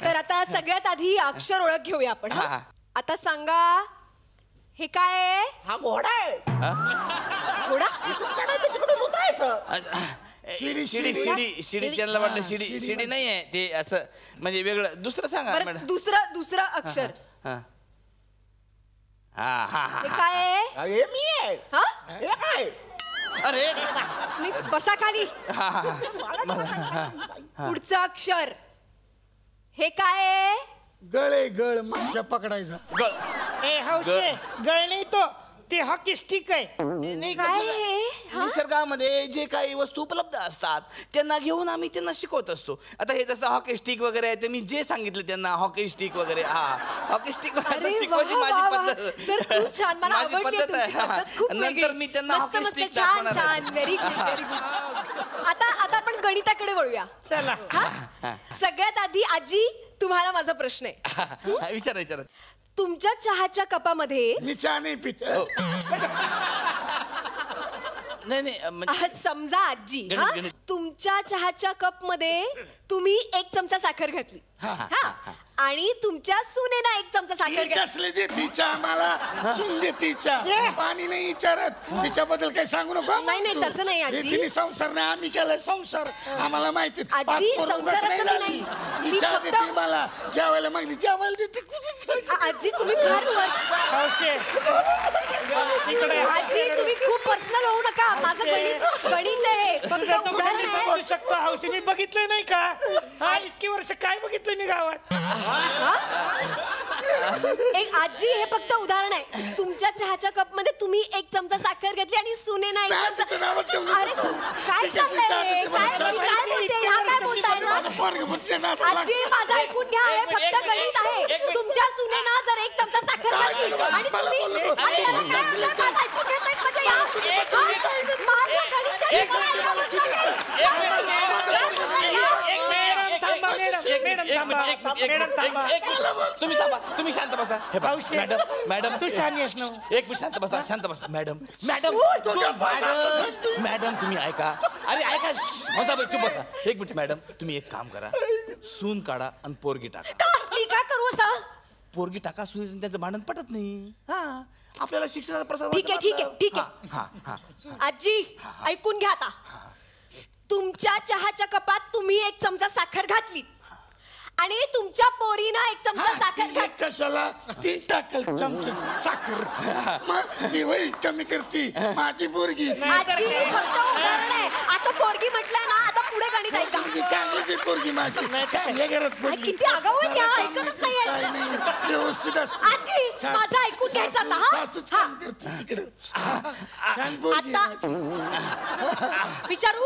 तर आता सगळ्यात आधी अक्षर ओळख घेऊया आपण. हा. आता सांगा हे काय आहे? हा घोडा आहे. घोडा? तिकडून उतरायचं. शिडी शिडी शिडी शिडी त्यांना वाटतं शिडी शिडी नाही आहे ते असं म्हणजे वेगळं दुसरं सांगा बरं, मॅडम. दुसरं अक्षर हा हा हा हे हा काय आहे? हे मी आहे. हा? हे काय? अरे तुम्ही बसा खाली. हा हा पुढचं अक्षर हे काय आहे? गळे गळ माशा पकडायचा. ए हौशे गळ नाही तो ते हॉकी स्टिक आहे. नाही काय कसं आहे? हा? निसर्गामध्ये जे काही वस्तू उपलब्ध असतात त्यांना घेऊन आम्ही त्यांना शिकवत असतो. आता हे जसं हॉकी स्टिक वगैरे आहे ते मी जे सांगितलं त्यांना हॉकी स्टिक वगैरे हा हॉकी स्टिक अरे शिकवायची वा, वा, माझी वा. पद्धत. सर खूप छान मला माझी आवडली पद्धत तुमची आहे. पद्धत खूप वेगळी. नंतर मी त्यांना मस्त हॉकी मस्त स्टिक छान दाखवणार छान आहे. Very good very good. आता आपण गणिताकडे वळूया. चला हा? सगळ्यात आधी आजी तुम्हाला माझा प्रश्न आहे. विचारा तुमच्या चहाच्या कपामध्ये मी चहा नाही पित. नाही म्हणजे समजा आजी गणित, हा? गणित. तुमच्या चहाच्या कप मध्ये तुम्ही 1 चमचा साखर घातली हा? आणि तुमच्या सुनेनं 1 चमचा साखर घातली. कसले देती चहा मला सुन देती चहा पाणी नाही विचारत तिच्याबद्दल काही सांगू नको. नाही, तसं नाही, आजी. तिने संसार नाही आम्ही केलाय संसार आम्हाला माहिती. आजी, संसाराचं नाही. मी चहा फक्त- देते मला जेवायला मागली जेवायला देते कुठे आजी तुम्ही फार हौशे इकडे आजी तुम्ही खूप पर्सनल होऊ नका. माझं गणित आहे फक्त उदाहरण आहे. बोलू शकतो हौशे मी बघितलंय नाही का हा इतकी वर्ष काय बघितलं मी गावात. एक आजी हे फक्त उदाहरण आहे. तुमच्या चहाच्या कप मध्ये तुम्ही 1 चमचा साखर घेतली आणि सुनेनं 1 नाही, तिचं नावच चमचा. घेऊ नका. अरे काय ठीक आहे, चाललंय? ठीक आहे, काय मी काय बोलते हा काय बोलताय ना? आजी माझं ऐकून घ्या हे फक्त गणित आहे. तुमच्या सुनेनं जर 1 चमचा साखर घातली आणि तुम्ही आणि याला काय अर्थ माझं ऐकून घेत नाहीत म्हणजे या? माझं गणित आहे, मला ऐकावंच लागेल. तुम्ही शांत बसा. हे बघा, हौशे, मॅडम तू शहाणी आहेस ना. एक मिनिट शांत बसा मॅडम तुम्ही ऐका. अरे ऐका चुप बसा. एक मिनिट मॅडम तुम्ही एक काम करा सून काढा आणि पोरगी टाका. मी काय करू असा? पोरगी टाका सून त्याचं भांडण पटत नाही. हा आपल्याला शिक्षणाचा प्रसार ठीक आहे. आजी ऐकून घ्या आता. तुमच्या चहाच्या कपात तुम्ही 1 चमचा साखर घातली आणि तुमच्या पोरीनं 1 चमचा साखर घातली. कशाला 3 टाकल चमचे साखर मग ती वय कमी करती माझी पोरगी. आजी फक्त उदाहरण आहे. आता पोरगी म्हटलंय ना आता पुढे गणित ऐका. चांगलीच पोरगी माझी चांगल्या घरात आई, पडली. किती आगाऊ आहे क्या? ऐकतच काय नाहीये. नाही व्यवस्थित असते. आजी माझं ऐकून घ्यायचं आता सासू छान करते तिकडं छान पोरगी आता माझी. विचारू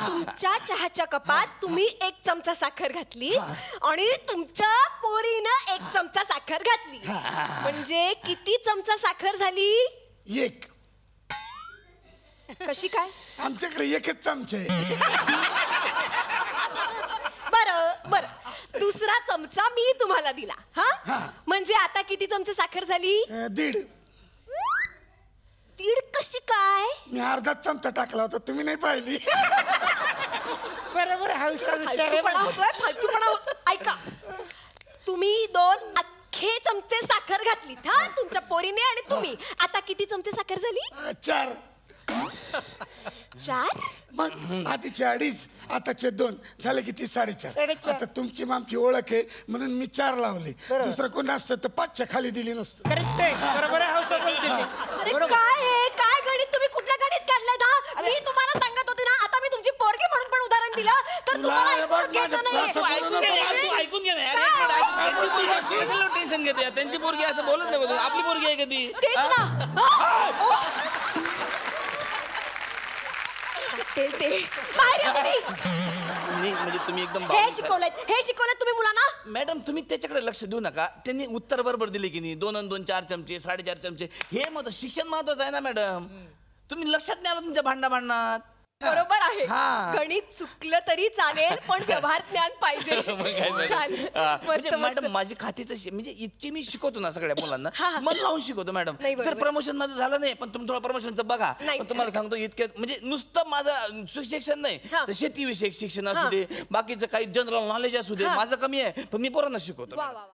तुमच्या चहाच्या कपात तुम्ही 1 चमचा साखर घातली आणि तुमच्या पोरीनं 1 चमचा साखर घातली म्हणजे किती चमचा साखर झाली? 1 कशी काय? आमच्याकडे 1च चमचा आहे. बर दुसरा चमचा मी तुम्हाला दिला हा म्हणजे आता किती चमचे साखर झाली? 1.5 दीड कशी काय? मी अर्धाच चमचा टाकला होता तुम्ही नाही पाहिली. बरोबर फालतूपणा होतोय फालतूपणा होत. ऐका तुम्ही 2 अख्खे चमचे साखर घातलीत हा तुमच्या पोरीने आणि तुम्ही. आता किती चमचे साखर झाली? 4 4. मग आधीचे 2.5 आताचे 2 झाले किती 4.5. 4.5. आता तुमची आमची ओळख आहे म्हणून मी 4 लावले. दुसरं कोण असतं तर 5च्या खाली दिली नसतं. करेक्ट आहे बरोबर आहे हौशा बोलते ते. अरे काय हे काय गणित तुम्ही कुठलं गणित काढलंय हा? मी तुम्हाला सांगत होते ना आता मी तुमची पोरगी म्हणून पण उदाहरण दिलं तर तुम्हाला ऐकूनच घ्यायचं नाही. ऐकून घे टेन्शन घेते त्यांची पोरगी असं बोलत नाही आपली पोरगी आहे कधी. तेच ना ते बाहेर या तुम्ही. म्हणजे तुम्ही एकदम हे शिकवलंय तुम्ही मुलांना. मॅडम तुम्ही त्याच्याकडे लक्ष देऊ नका. त्यांनी उत्तर बरोबर दिले की नाही 2 आणि 2 4 चमचे 4.5 चमचे हे शिक्षण महत्वाचं आहे ना मॅडम. तुम्ही लक्षात नाही आलं तुमच्या भांडणात. बरोबर आहे हा. गणित चुकलं तरी चालेल पण व्यवहार ज्ञान पाहिजे मग काय झालं? छान म्हणजे मस्त मॅडम मस्त माझी खातीच अशी म्हणजे इतकी मी शिकवतो ना सगळ्या मुलांना हा, हा. मन लावून शिकवतो मॅडम नाही, तर बरोबर. प्रमोशन माझं झालं नाही पण तुम्ही थोडं प्रमोशनचं बघा नाही. पण तुम्हाला सांगतो इतक्यात म्हणजे नुसतं माझं शिक्षण नाही हा. तर शेतीविषयक शिक्षण हा. असू दे बाकीचं काही जनरल नॉलेज असू दे हा. माझं कमी आहे पण मी पोरांना शिकवतो वा मॅडम. वा वा.